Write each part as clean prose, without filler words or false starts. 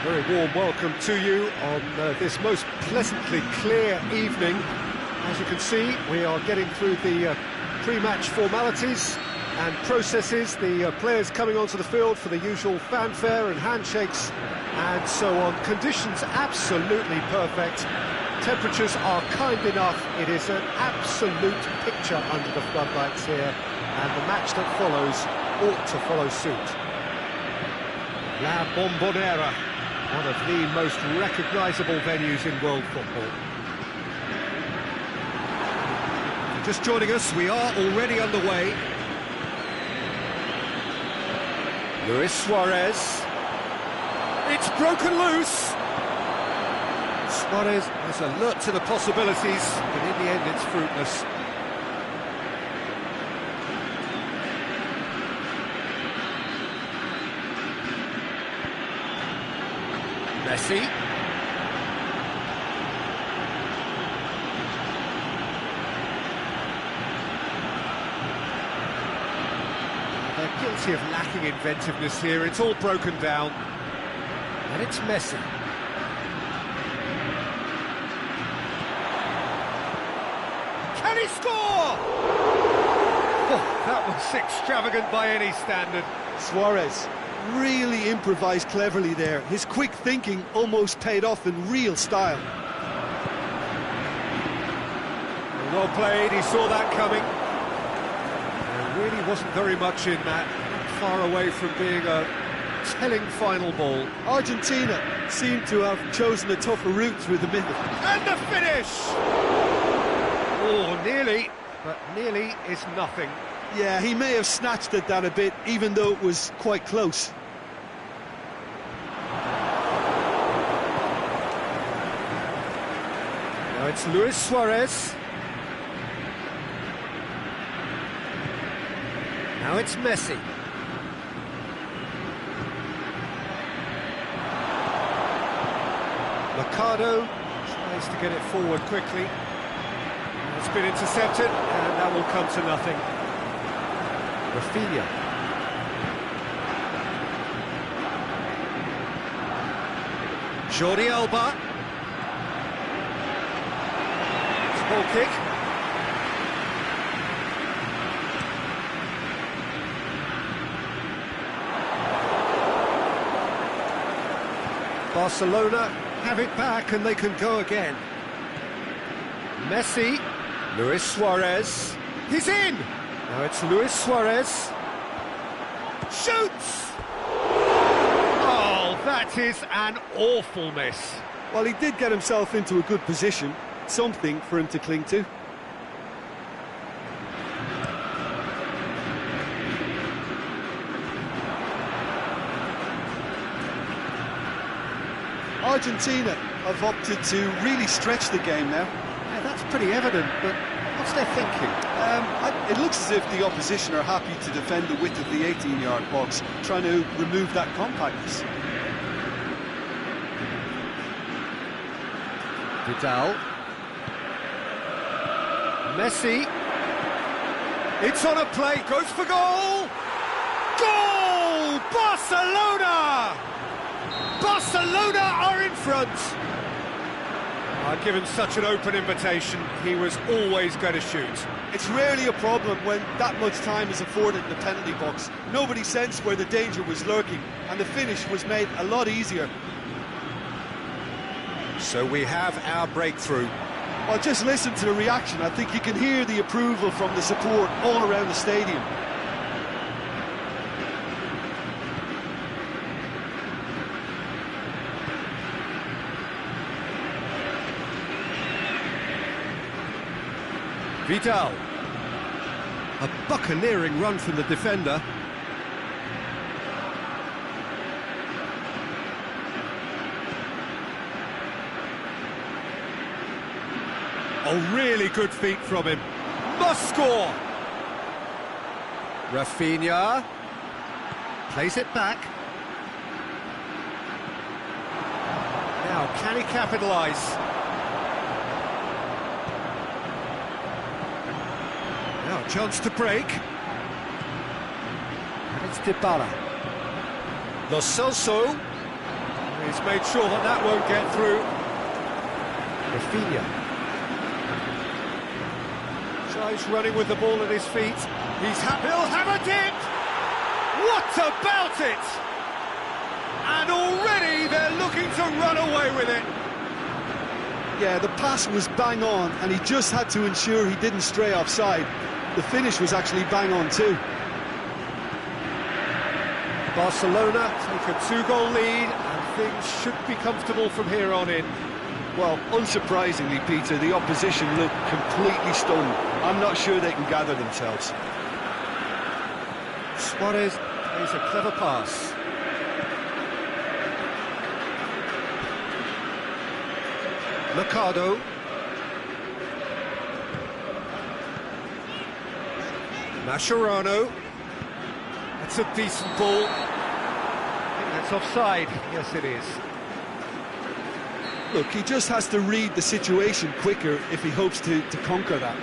Very warm welcome to you on this most pleasantly clear evening. As you can see, we are getting through the pre-match formalities and processes, the players coming onto the field for the usual fanfare and handshakes and so on. Conditions absolutely perfect. Temperatures are kind enough. It is an absolute picture under the floodlights here, and the match that follows ought to follow suit. La Bombonera, one of the most recognisable venues in world football. Just joining us, we are already underway. Luis Suarez. It's broken loose. Suarez is alert to the possibilities, but in the end it's fruitless. Messi. They're guilty of lacking inventiveness here. It's all broken down. And it's Messi. Can he score? Oh, that was extravagant by any standard. Suarez really improvised cleverly there. His quick thinking almost paid off in real style. Well played, he saw that coming. There really wasn't very much in that, far away from being a telling final ball. Argentina seemed to have chosen a tougher route through the middle. And the finish! Oh, nearly, but nearly is nothing. Yeah, he may have snatched it down a bit, even though it was quite close. Now it's Luis Suarez. Now it's Messi. Mercado tries to get it forward quickly. It's been intercepted, and that will come to nothing. Rafinha. Jordi Alba. It's a ball kick. Barcelona have it back and they can go again. Messi. Luis Suarez. He's in! Now it's Luis Suarez. Shoots! Oh, that is an awful miss. Well, he did get himself into a good position. Something for him to cling to. Argentina have opted to really stretch the game now. Yeah, that's pretty evident, but what's their thinking? It looks as if the opposition are happy to defend the width of the 18-yard box, trying to remove that compactness. Vidal. Messi. It's on a play, goes for goal! Goal! Barcelona! Barcelona are in front! I'd give him such an open invitation, he was always going to shoot. It's rarely a problem when that much time is afforded in the penalty box. Nobody sensed where the danger was lurking, and the finish was made a lot easier. So we have our breakthrough. Well, just listen to the reaction. I think you can hear the approval from the support all around the stadium. Vidal. A buccaneering run from the defender. Oh, really good feet from him. Must score! Rafinha. Plays it back. Now, can he capitalise? Now, chance to break. And it's Dybala. Lo Celso. He's made sure that that won't get through. Rafinha. Tries running with the ball at his feet. He'll have a dip! What about it? And already they're looking to run away with it. Yeah, the pass was bang on, and he just had to ensure he didn't stray offside. The finish was actually bang on too. Barcelona take a 2-goal lead, and things should be comfortable from here on in. Well, unsurprisingly, Peter, the opposition look completely stunned. I'm not sure they can gather themselves. Suarez plays a clever pass. Mercado. Mascherano. That's a decent ball. I think that's offside. Yes, it is. Look, he just has to read the situation quicker if he hopes to conquer that.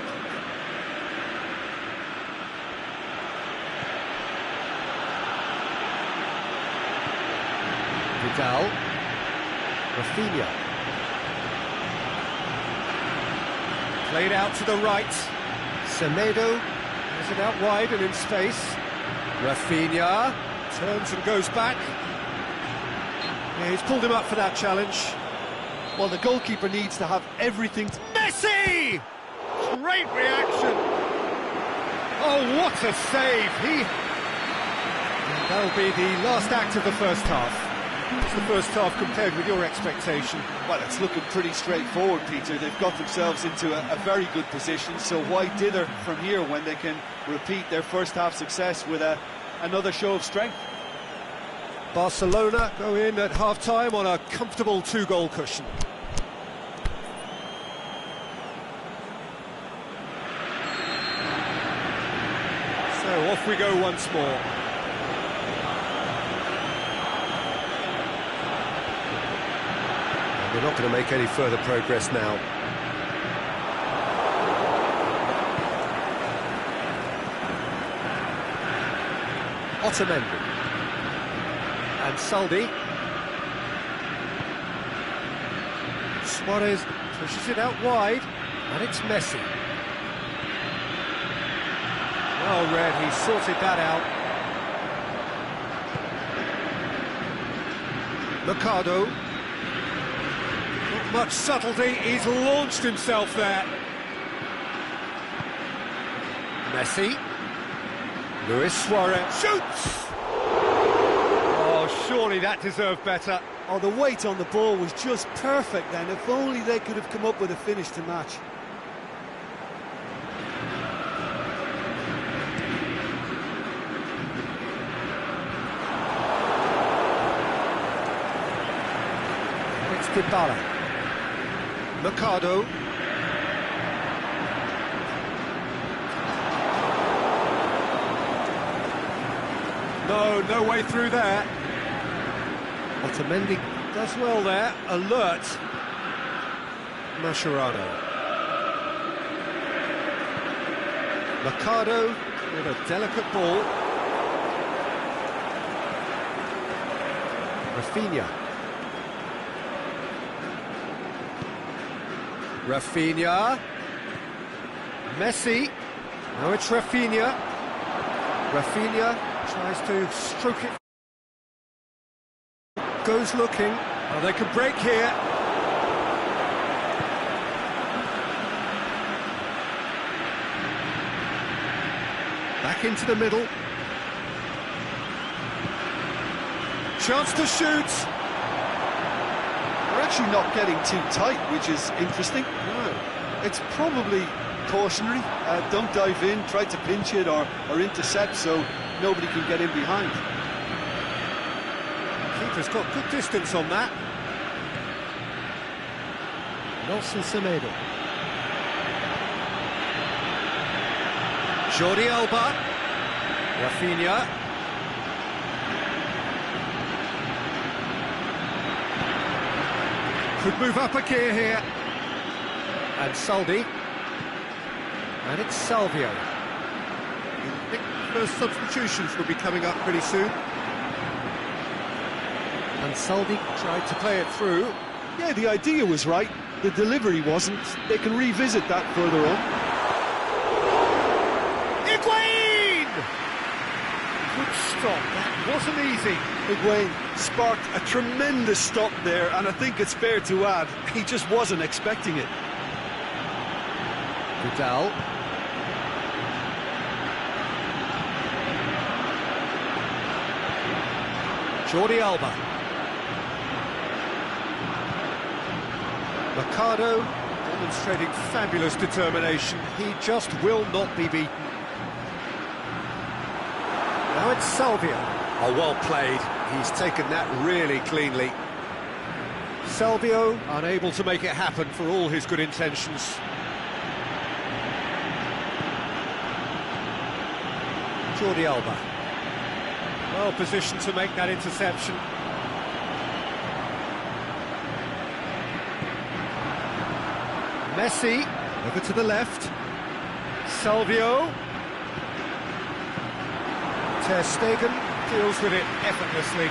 Vidal. Rafinha. Played out to the right. Semedo has it out wide and in space. Rafinha turns and goes back. Yeah, he's pulled him up for that challenge. Well, the goalkeeper needs to have everything. Messi! Great reaction. Oh, what a save. And that'll be the last act of the first half. What's the first half compared with your expectation? Well, it's looking pretty straightforward, Peter. They've got themselves into a very good position, so why dither from here when they can repeat their first half success with another show of strength? Barcelona go in at half-time on a comfortable 2-goal cushion. So off we go once more. We're not going to make any further progress now. Otamendi. And Saldi. Suarez pushes it out wide, and it's Messi. Well read, he sorted that out. Mercado. Not much subtlety, he's launched himself there. Messi. Luis Suarez shoots! Oh, surely that deserved better. Oh, the weight on the ball was just perfect then. If only they could have come up with a finish to match. It's Dybala. Mercado. No way through there. Otamendi does well there, alert. Mascherano. Mercado with a delicate ball. Rafinha. Rafinha. Messi. Now it's Rafinha. Rafinha tries to stroke it. Goes looking. Oh, they could break here. Back into the middle. Chance to shoot. They're actually not getting too tight, which is interesting. No. It's probably cautionary. Don't dive in, try to pinch it or intercept so nobody can get in behind. Keeper's got good distance on that. Nelson Semedo. Jordi Alba. Rafinha. Could move up a gear here. And Saldi. And it's Salvio. I think the first substitutions will be coming up pretty soon. And Saldi tried to play it through. Yeah, the idea was right, the delivery wasn't. They can revisit that further on. Higuain! Good stop, that wasn't easy. Higuain sparked a tremendous stop there, and I think it's fair to add, he just wasn't expecting it. Vidal. Jordi Alba. Mercado demonstrating fabulous determination. He just will not be beaten. Now it's Salvio. Oh, well played. He's taken that really cleanly. Salvio unable to make it happen for all his good intentions. Jordi Alba. Well positioned to make that interception. Messi, over to the left. Salvio. Ter Stegen deals with it effortlessly.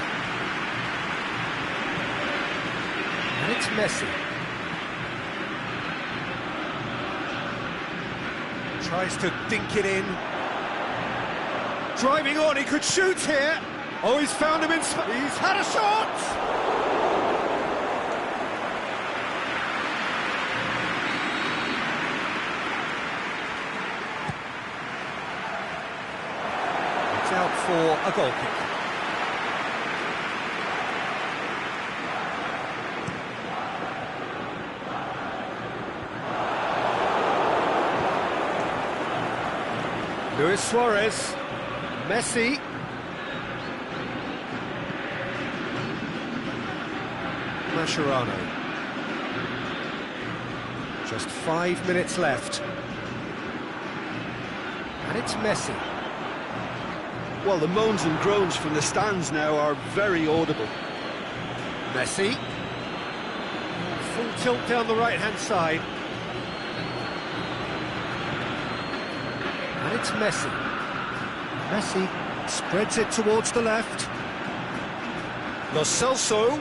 And it's Messi. Tries to dink it in. Driving on, he could shoot here. Oh, he's found him in... He's had a shot! It's out for a goal kick. Luis Suarez. Messi. Mascherano. Just 5 minutes left. And it's Messi. Well, the moans and groans from the stands now are very audible. Messi. Full tilt down the right-hand side. And it's Messi. Messi spreads it towards the left. Lo Celso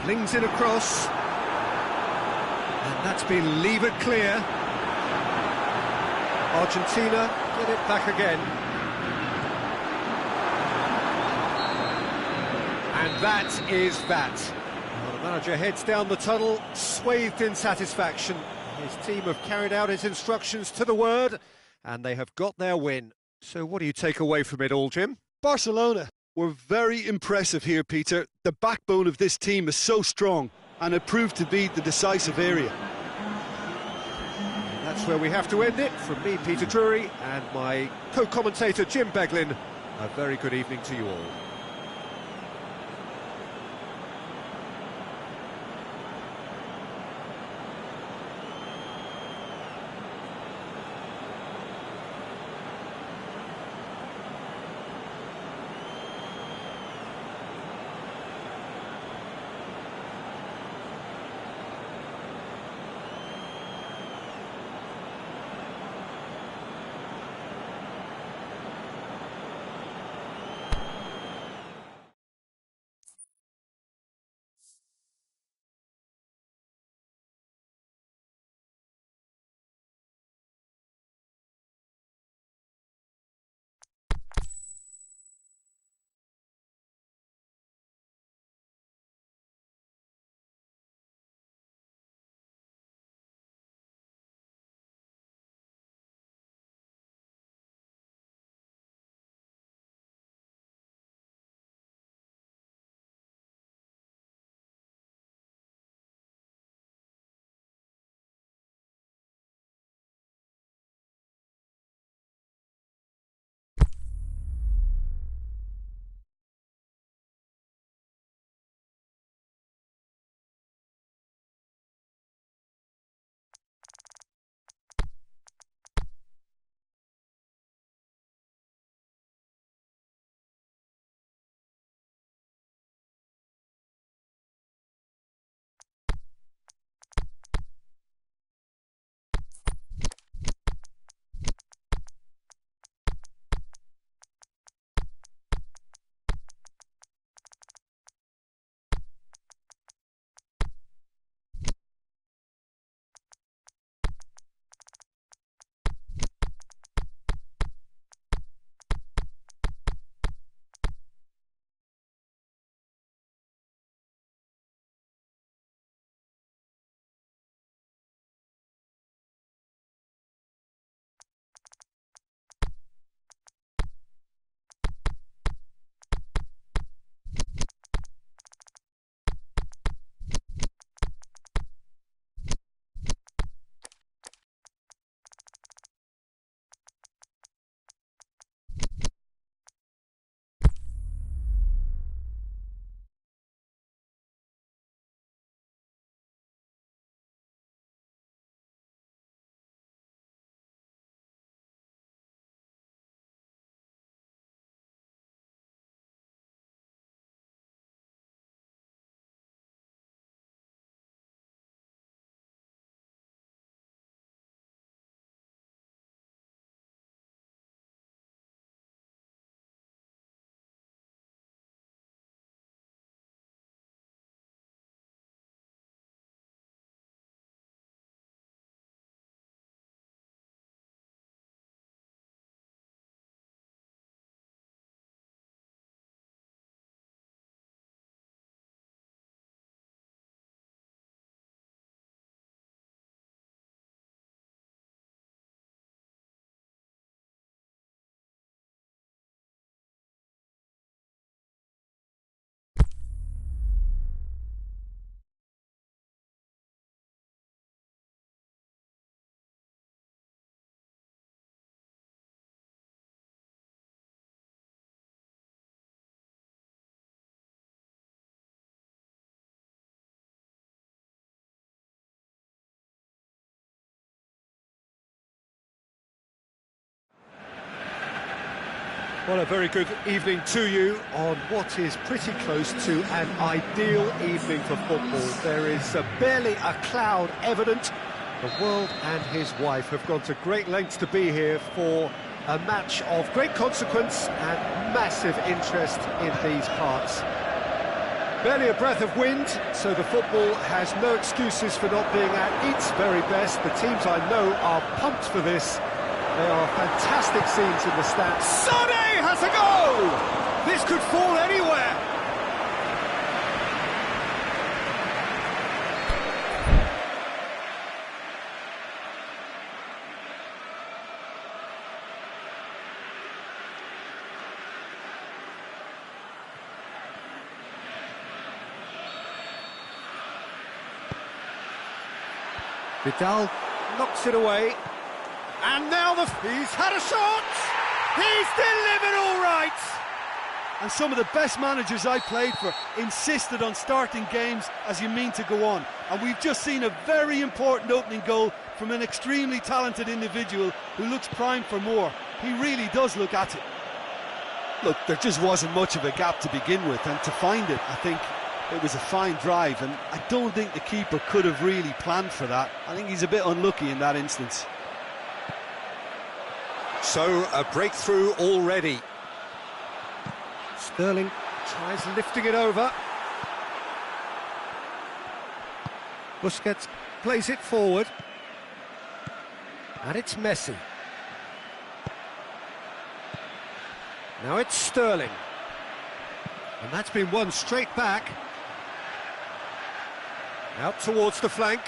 flings it across. And that's been levered clear. Argentina get it back again. And that is that. Well, the manager heads down the tunnel, swathed in satisfaction. His team have carried out his instructions to the word, and they have got their win. So what do you take away from it all, Jim? Barcelona were very impressive here, Peter. The backbone of this team is so strong, and it proved to be the decisive area. And that's where we have to end it. From me, Peter Drury, and my co-commentator, Jim Beglin, a very good evening to you all. Well, a very good evening to you on what is pretty close to an ideal evening for football. There is barely a cloud evident. The world and his wife have gone to great lengths to be here for a match of great consequence and massive interest in these parts. Barely a breath of wind, so the football has no excuses for not being at its very best. The teams I know are pumped for this. They are fantastic scenes in the stands. Sané has a go! This could fall anywhere. Vidal knocks it away. And now he's had a shot! He's delivered all right! And some of the best managers I played for insisted on starting games as you mean to go on. And we've just seen a very important opening goal from an extremely talented individual who looks primed for more. He really does look at it. Look, there just wasn't much of a gap to begin with, and to find it, I think it was a fine drive, and I don't think the keeper could have really planned for that. I think he's a bit unlucky in that instance. So, a breakthrough already. Sterling tries lifting it over. Busquets plays it forward. And it's Messi. Now it's Sterling. And that's been won straight back. Out towards the flank.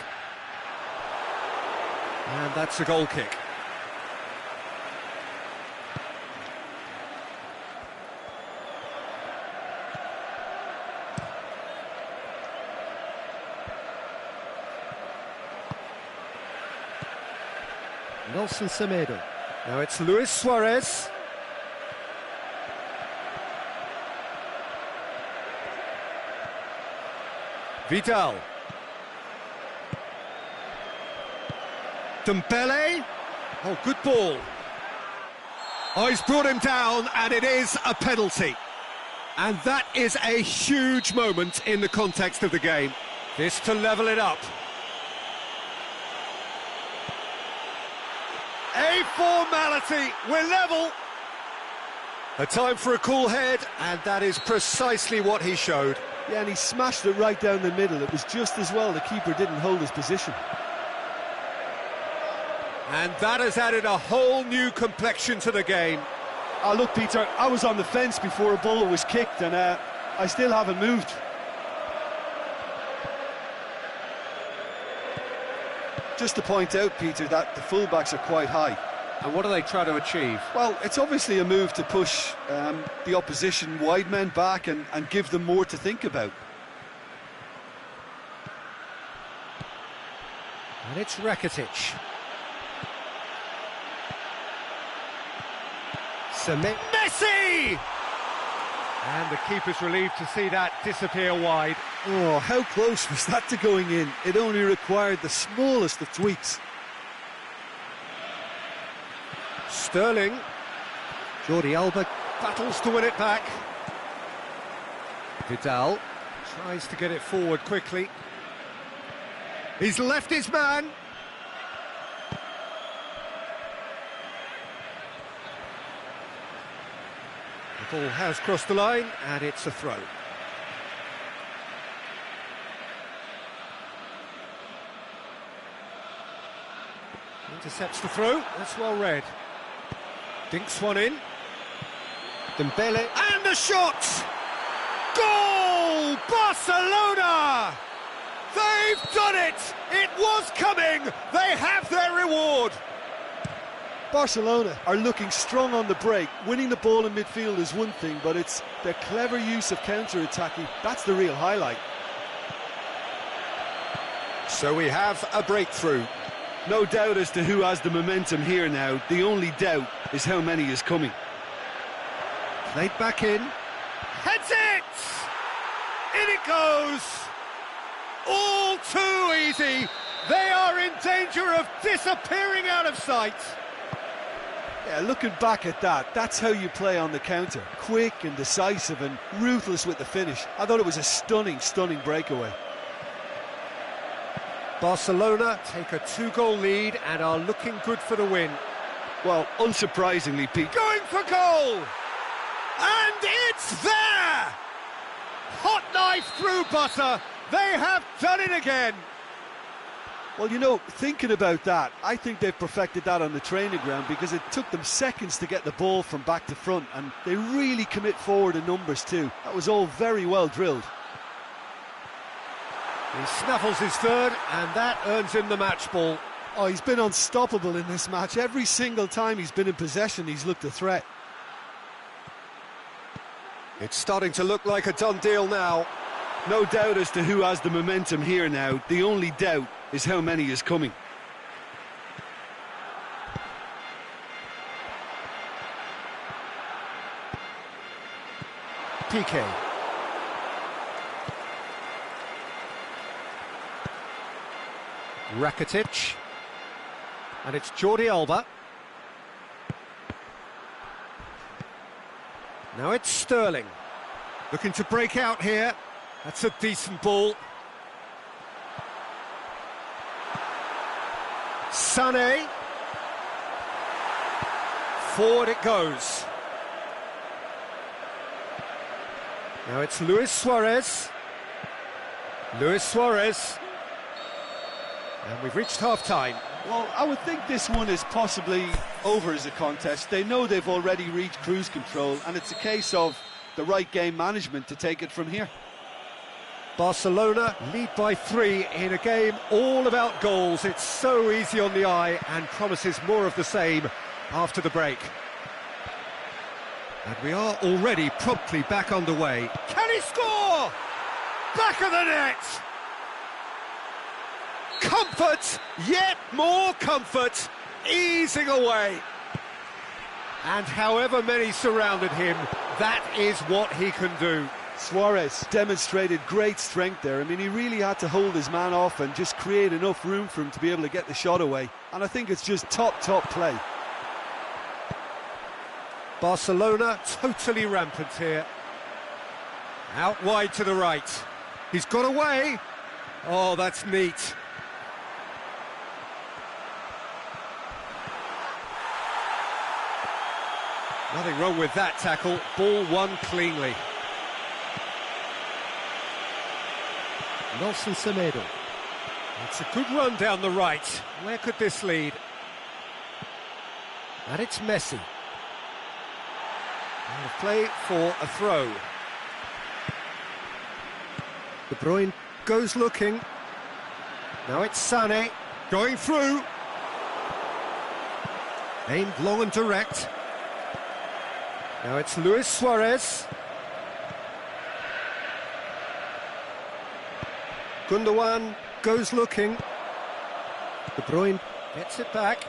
And that's a goal kick. Nelson Semedo. Now it's Luis Suarez. Vidal. Dembele. Oh, good ball. Oh, he's brought him down, and it is a penalty. And that is a huge moment in the context of the game. This to level it up. A formality, we're level. A time for a cool head, and that is precisely what he showed. Yeah, and he smashed it right down the middle. It was just as well the keeper didn't hold his position. And that has added a whole new complexion to the game. Oh, look, Peter, I was on the fence before a ball was kicked, and I still haven't moved. Just to point out, Peter, that the fullbacks are quite high. And what do they try to achieve? Well, it's obviously a move to push the opposition wide men back and give them more to think about. And it's Rakitic. Messi! And the keeper's relieved to see that disappear wide. Oh, how close was that to going in? It only required the smallest of tweaks. Sterling. Jordi Alba battles to win it back. Vidal tries to get it forward quickly. He's left his man. The ball has crossed the line, and it's a throw. Intercepts the throw, that's well read. Dinks one in. Dembele, and a shot! Goal! Barcelona! They've done it! It was coming! They have their reward! Barcelona are looking strong on the break. Winning the ball in midfield is one thing, but it's their clever use of counter-attacking. That's the real highlight. So we have a breakthrough. No doubt as to who has the momentum here now. The only doubt is how many is coming. Played back in. Heads it! In it goes! All too easy. They are in danger of disappearing out of sight. Yeah, looking back at that, that's how you play on the counter. Quick and decisive and ruthless with the finish. I thought it was a stunning, stunning breakaway. Barcelona take a 2-goal lead and are looking good for the win. Well, unsurprisingly, Pete. Going for goal! And it's there! Hot knife through butter. They have done it again. Well, you know, thinking about that, I think they've perfected that on the training ground because it took them seconds to get the ball from back to front, and they really commit forward in numbers too. That was all very well drilled. He snaffles his third, and that earns him the match ball. Oh, he's been unstoppable in this match. Every single time he's been in possession, he's looked a threat. It's starting to look like a done deal now. No doubt as to who has the momentum here now. The only doubt is how many is coming. Piqué. Rakitic. And it's Jordi Alba. Now it's Sterling. Looking to break out here. That's a decent ball. Sané. Forward it goes. Now it's Luis Suarez. Luis Suarez. And we've reached half-time. Well, I would think this one is possibly over as a contest. They know they've already reached cruise control, and it's a case of the right game management to take it from here. Barcelona lead by 3 in a game all about goals. It's so easy on the eye and promises more of the same after the break. And we are already promptly back underway. Can he score? Back of the net! Comfort, yet more comfort, easing away. And however many surrounded him, that is what he can do. Suarez demonstrated great strength there. I mean, he really had to hold his man off and just create enough room for him to be able to get the shot away. And I think it's just top play. Barcelona totally rampant here. Out wide to the right. He's got away. Oh, that's neat. Nothing wrong with that tackle. Ball won cleanly. Nelson Semedo. It's a good run down the right. Where could this lead? And it's Messi. And a play for a throw. De Bruyne goes looking. Now it's Sané. Going through. Aimed long and direct. Now it's Luis Suarez. Gundogan goes looking. De Bruyne gets it back.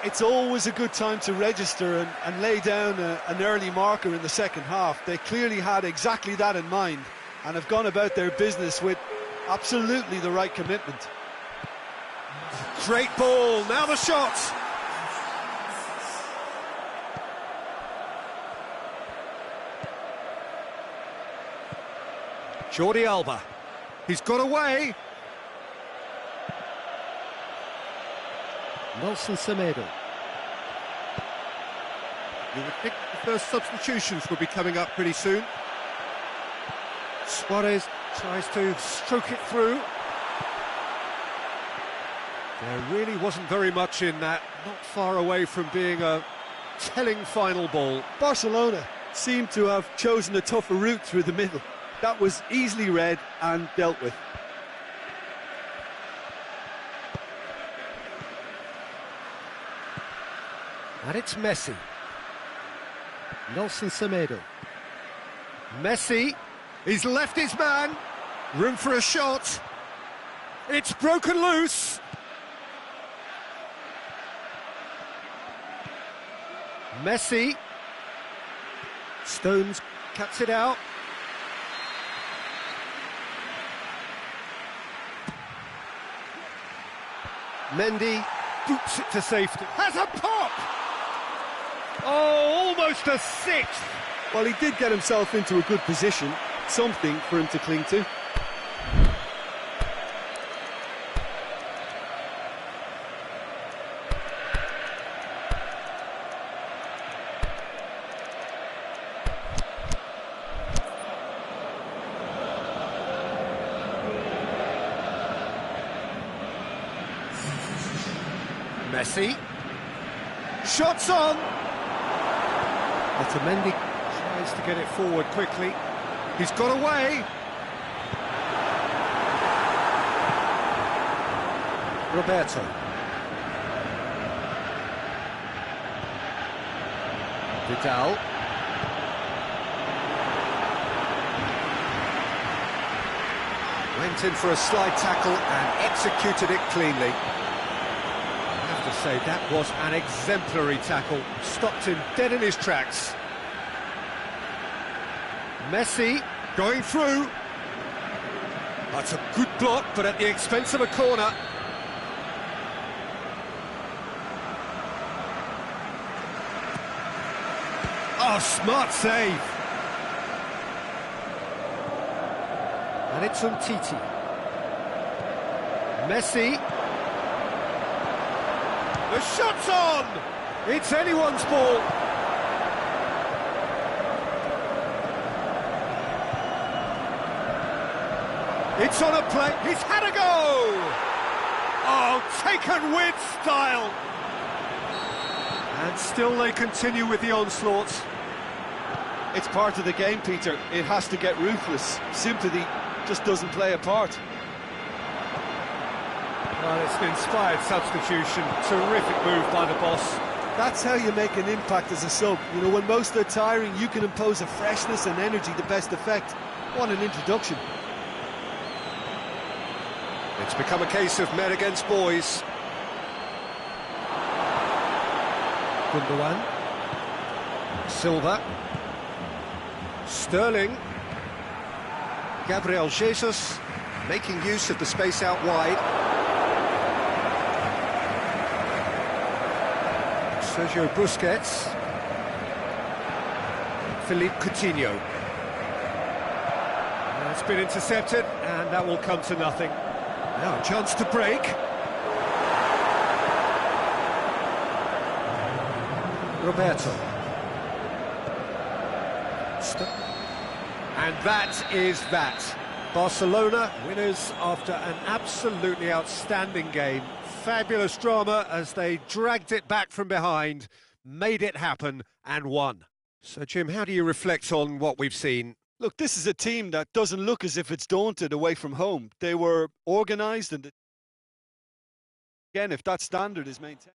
It's always a good time to register and lay down an early marker in the second half. They clearly had exactly that in mind and have gone about their business with absolutely the right commitment. Great ball, now the shot! Jordi Alba, he's got away. Nelson Semedo. You would think the first substitutions will be coming up pretty soon. Suarez tries to stroke it through. There really wasn't very much in that, not far away from being a telling final ball. Barcelona seemed to have chosen a tougher route through the middle. That was easily read and dealt with. And it's Messi. Nelson Semedo. Messi, he's left his man. Room for a shot. It's broken loose. Messi. Stones cuts it out. Mendy boots it to safety. Has a pop! Oh, almost a sixth! Well, he did get himself into a good position, something for him to cling to. Messi. Shots on! Otamendi tries to get it forward quickly. He's got away. Roberto. Vidal. Went in for a slide tackle and executed it cleanly. To say that was an exemplary tackle, stopped him dead in his tracks. Messi going through. That's a good block, but at the expense of a corner. Oh, smart save. And it's on Titi. Messi. The shot's on! It's anyone's ball. It's on a play. He's had a go! Oh, taken with style. And still they continue with the onslaughts. It's part of the game, Peter. It has to get ruthless. Sympathy just doesn't play a part. Well, it's an inspired substitution. Terrific move by the boss. That's how you make an impact as a sub. You know, when most are tiring, you can impose a freshness and energy to best effect. What an introduction. It's become a case of men against boys. Gundogan. Silva. Sterling. Gabriel Jesus making use of the space out wide. Sergio Busquets. Philippe Coutinho. It's been intercepted, and that will come to nothing. Now a chance to break. Roberto. And that is that. Barcelona winners after an absolutely outstanding game. Fabulous drama as they dragged it back from behind, made it happen and won. So, Jim, how do you reflect on what we've seen? Look, this is a team that doesn't look as if it's daunted away from home. They were organised, and again, if that standard is maintained.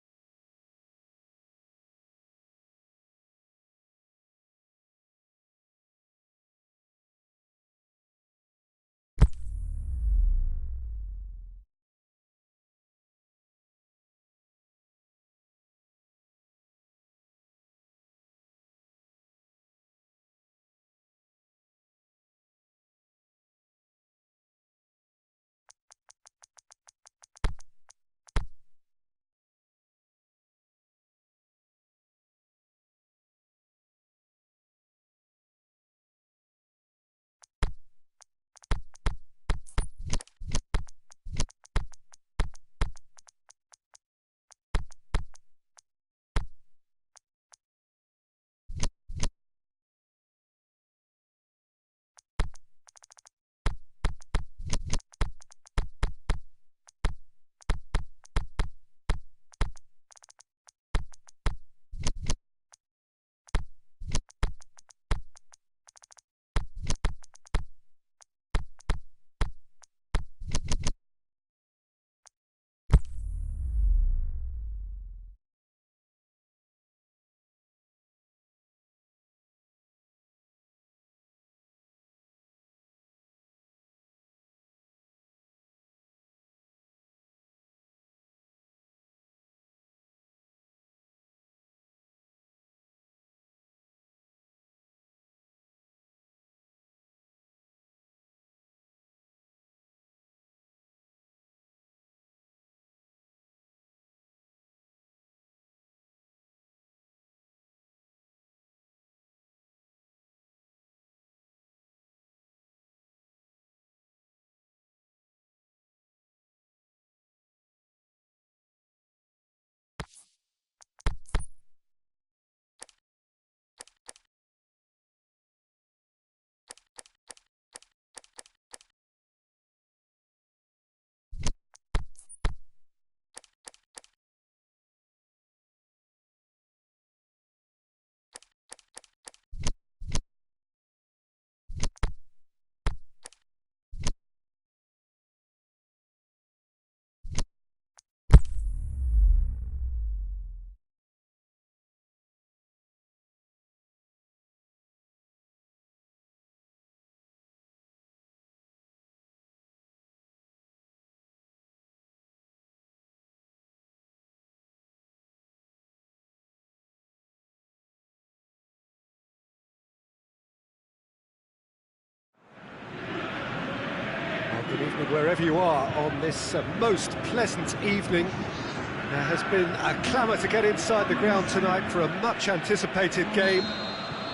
Wherever you are on this most pleasant evening, there has been a clamour to get inside the ground tonight for a much-anticipated game.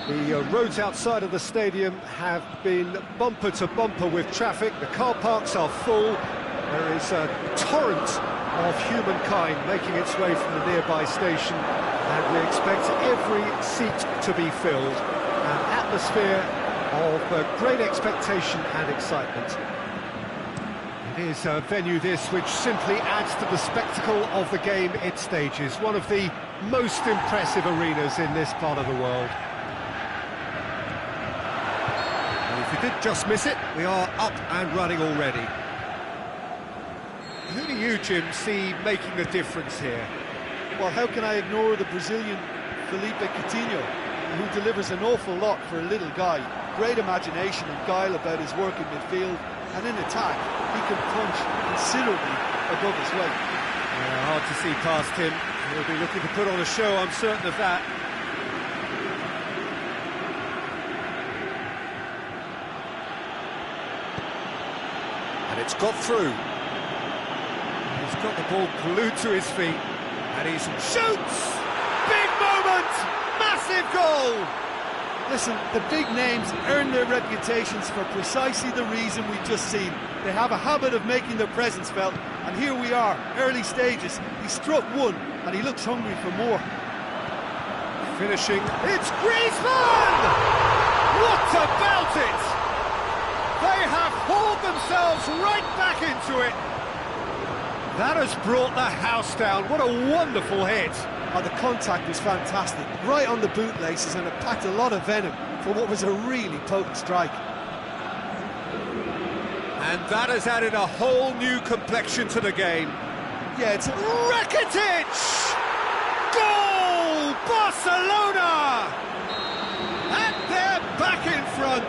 The roads outside of the stadium have been bumper to bumper with traffic. The car parks are full. There is a torrent of humankind making its way from the nearby station, and we expect every seat to be filled. An atmosphere of great expectation and excitement. It is a venue this which simply adds to the spectacle of the game it stages. One of the most impressive arenas in this part of the world. And if you did just miss it, we are up and running already. Who do you, Jim, see making the difference here? Well, how can I ignore the Brazilian Felipe Coutinho, who delivers an awful lot for a little guy. Great imagination and guile about his work in midfield, and in attack, he can punch considerably above his weight. Yeah, hard to see past him. He'll be looking to put on a show, I'm certain of that. And it's got through. He's got the ball glued to his feet, and he shoots! Big moment! Massive goal! Listen, the big names earn their reputations for precisely the reason we've just seen. They have a habit of making their presence felt, and here we are, early stages. He struck one, and he looks hungry for more. Finishing, it's Griezmann! What about it? They have hauled themselves right back into it. That has brought the house down. What a wonderful hit. Oh, the contact was fantastic, right on the bootlaces, and it packed a lot of venom for what was a really potent strike. And that has added a whole new complexion to the game. Yeah, it's Rakitic! Goal! Barcelona! And they're back in front.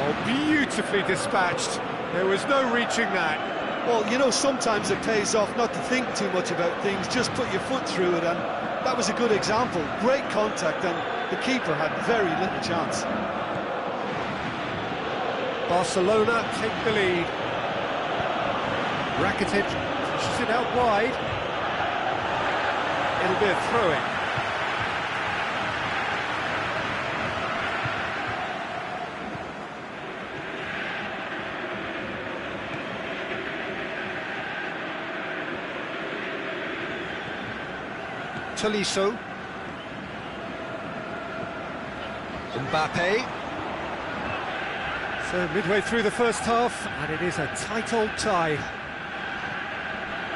Oh, beautifully dispatched. There was no reaching that. Well, you know, sometimes it pays off not to think too much about things, just put your foot through it, and that was a good example. Great contact, and the keeper had very little chance. Barcelona take the lead. Rakitic pushes it out wide. It'll be a throw-in. Tolisso. Mbappe. So midway through the first half, and it is a tight old tie.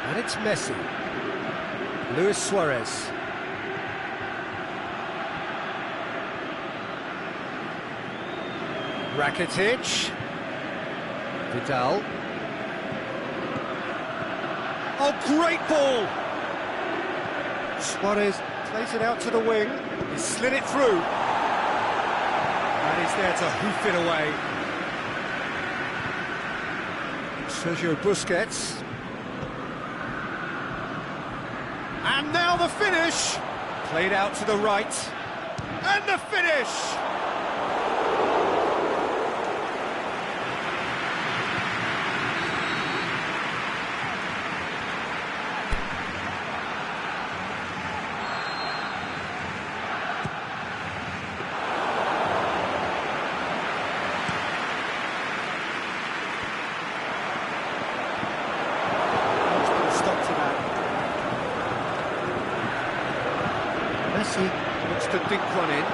And it's Messi. Luis Suarez. Rakitic. Vidal. Oh, great ball! Suarez plays it out to the wing. He slid it through. And he's there to hoof it away. Sergio Busquets. And now the finish. Played out to the right. And the finish! Messi looks to dink one in.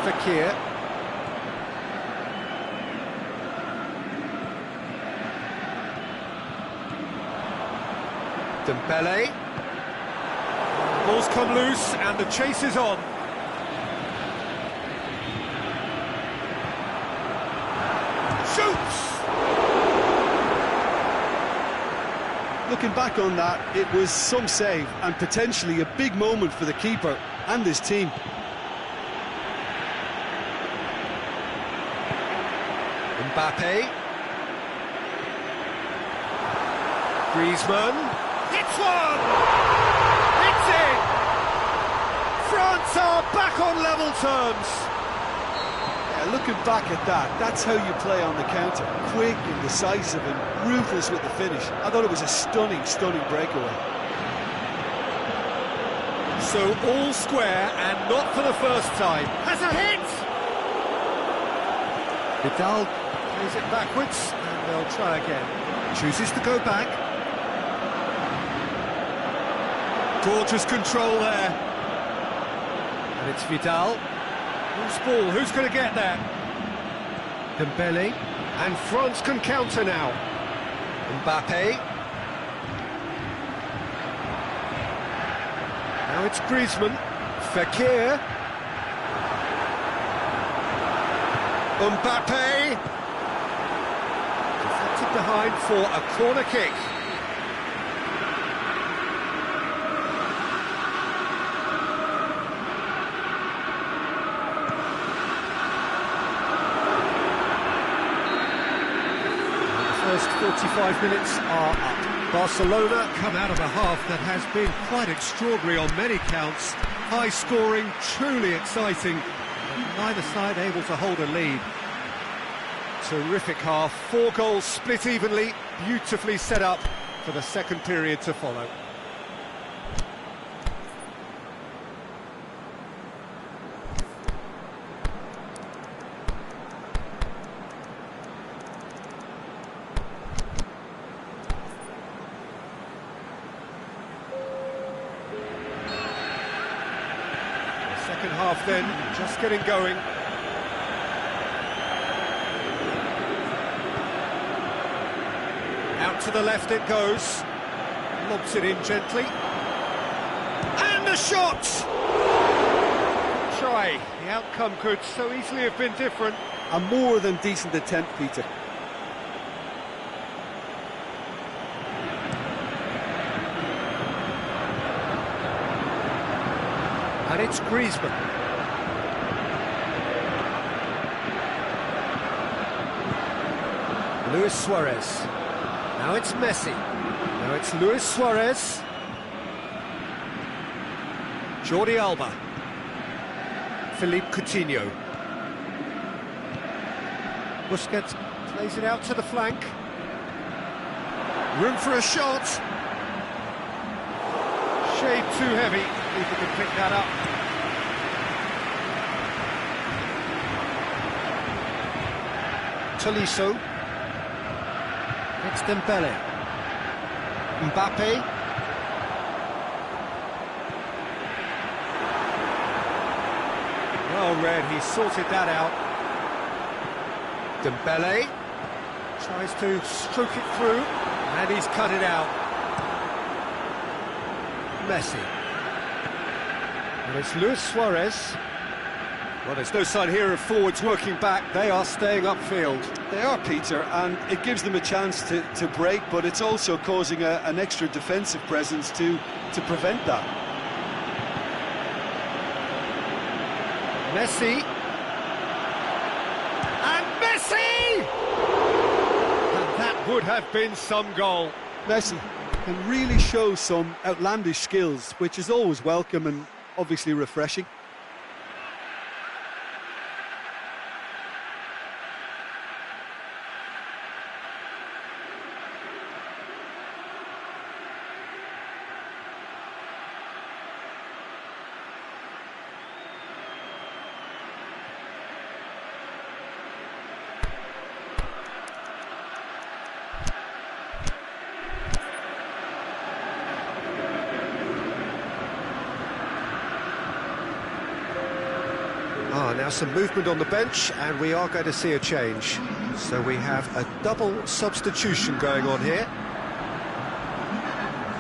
Fekir. Dembele. Ball's come loose and the chase is on. Shoots! Looking back on that, it was some save and potentially a big moment for the keeper and his team. Mbappe. Griezmann. Hits one! France are back on level terms. Yeah, looking back at that, that's how you play on the counter. Quick and decisive and ruthless with the finish. I thought it was a stunning breakaway. So all square and not for the first time. Has a hit! Vidal plays it backwards and they'll try again. Chooses to go back. Gorgeous control there. And it's Vidal. Who's ball? Who's going to get there? Dembele. And France can counter now. Mbappe. Now it's Griezmann. Fekir. Mbappe. Deflected behind for a corner kick. First 45 minutes are up. Barcelona come out of a half that has been quite extraordinary on many counts. High scoring, truly exciting. Neither side able to hold a lead. Terrific half. 4 goals split evenly, beautifully set up for the second period to follow. Second half then, just getting going. Out to the left it goes. Lobs it in gently. And the shot! Try. The outcome could so easily have been different. A more than decent attempt, Peter. And it's Griezmann. Luis Suarez. Now it's Messi. Now it's Luis Suarez. Jordi Alba. Philippe Coutinho. Busquets plays it out to the flank. Room for a shot. Shade too heavy. People can pick that up. Tolisso. It's Dembele. Mbappe. Well read, he sorted that out. Dembele tries to stroke it through, and he's cut it out. Messi. And it's Luis Suarez. Well, there's no sign here of forwards working back. They are staying upfield. They are, Peter, and it gives them a chance to break, but it's also causing an extra defensive presence to prevent that. Messi. And Messi! And that would have been some goal. Messi can really show some outlandish skills, which is always welcome and obviously refreshing. Now some movement on the bench, and we are going to see a change. So we have a double substitution going on here.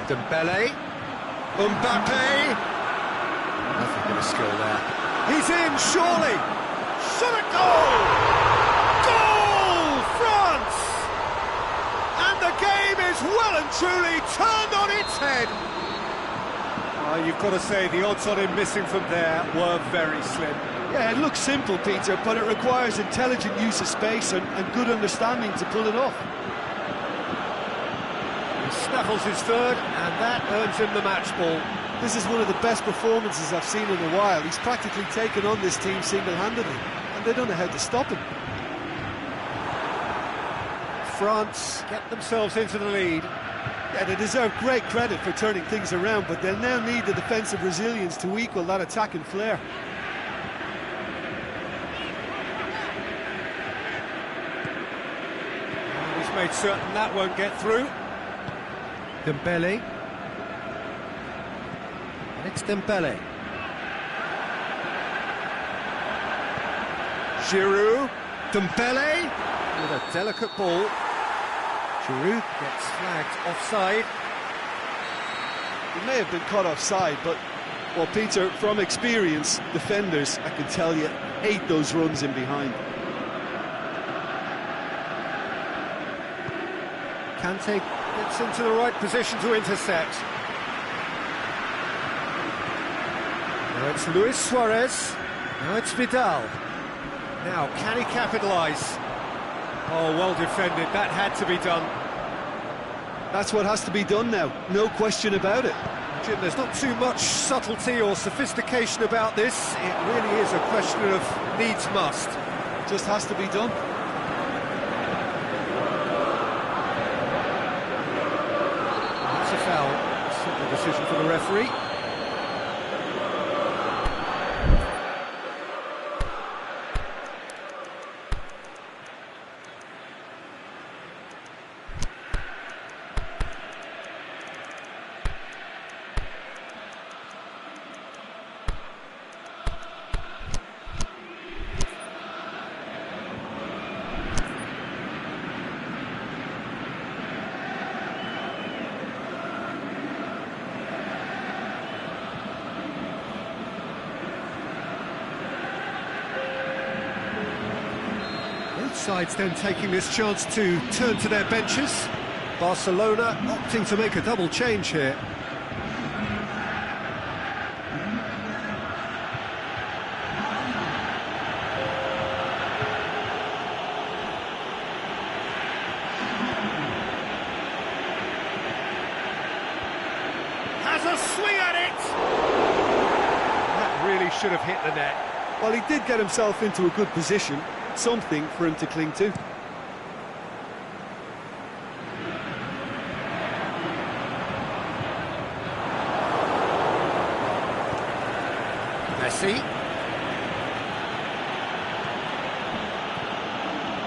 Dembele. Mbappe. Nothing but a skill there. He's in, surely. Shot a goal! Goal! France! And the game is well and truly turned on its head. You've got to say the odds on him missing from there were very slim. Yeah, it looks simple, Peter, but it requires intelligent use of space and good understanding to pull it off. He snaffles his third, and that earns him the match ball. This is one of the best performances I've seen in a while. He's practically taken on this team single-handedly, and they don't know how to stop him. France get themselves into the lead. Yeah, they deserve great credit for turning things around, but they'll now need the defensive resilience to equal that attacking flair. And he's made certain that won't get through. Dembele. And it's Dembele. Giroud. Dembele with a delicate ball. Giroud gets flagged offside. He may have been caught offside, but, well, Peter, from experience, defenders, I can tell you, hate those runs in behind. Kante gets into the right position to intercept. Now it's Luis Suarez. Now it's Vidal. Now, can he capitalise? Oh, well defended. That had to be done. That's what has to be done now, no question about it. Jim, there's not too much subtlety or sophistication about this. It really is a question of needs must. It just has to be done. That's a foul. Simple decision for the referee. Both sides then taking this chance to turn to their benches. Barcelona opting to make a double change here. Has a swing at it! That really should have hit the net. Well, he did get himself into a good position, something for him to cling to. Messi.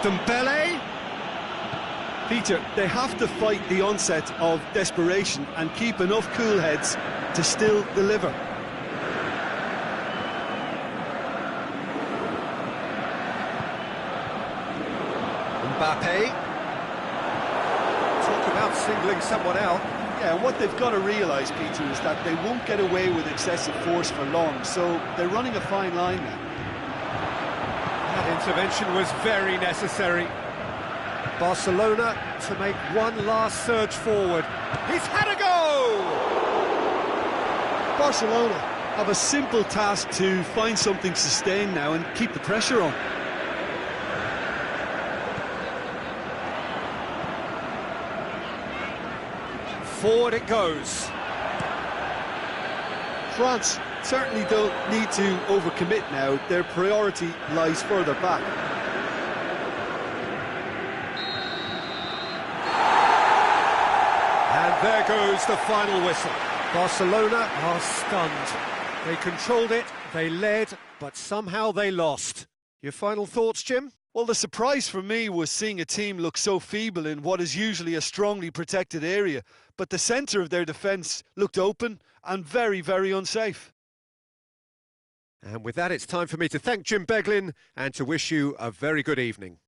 Dembele. Peter, they have to fight the onset of desperation and keep enough cool heads to still deliver. Mbappe. Talk about singling someone out. Yeah, and what they've got to realise, Peter, is that they won't get away with excessive force for long, so they're running a fine line now. That intervention was very necessary. Barcelona to make one last surge forward. He's had a go! Barcelona have a simple task to find something sustained now and keep the pressure on. Forward it goes. France certainly don't need to overcommit now. Their priority lies further back. And there goes the final whistle. Barcelona are stunned. They controlled it, they led, but somehow they lost. Your final thoughts, Jim? Well, the surprise for me was seeing a team look so feeble in what is usually a strongly protected area, but the centre of their defence looked open and very, very unsafe. And with that, it's time for me to thank Jim Beglin and to wish you a very good evening.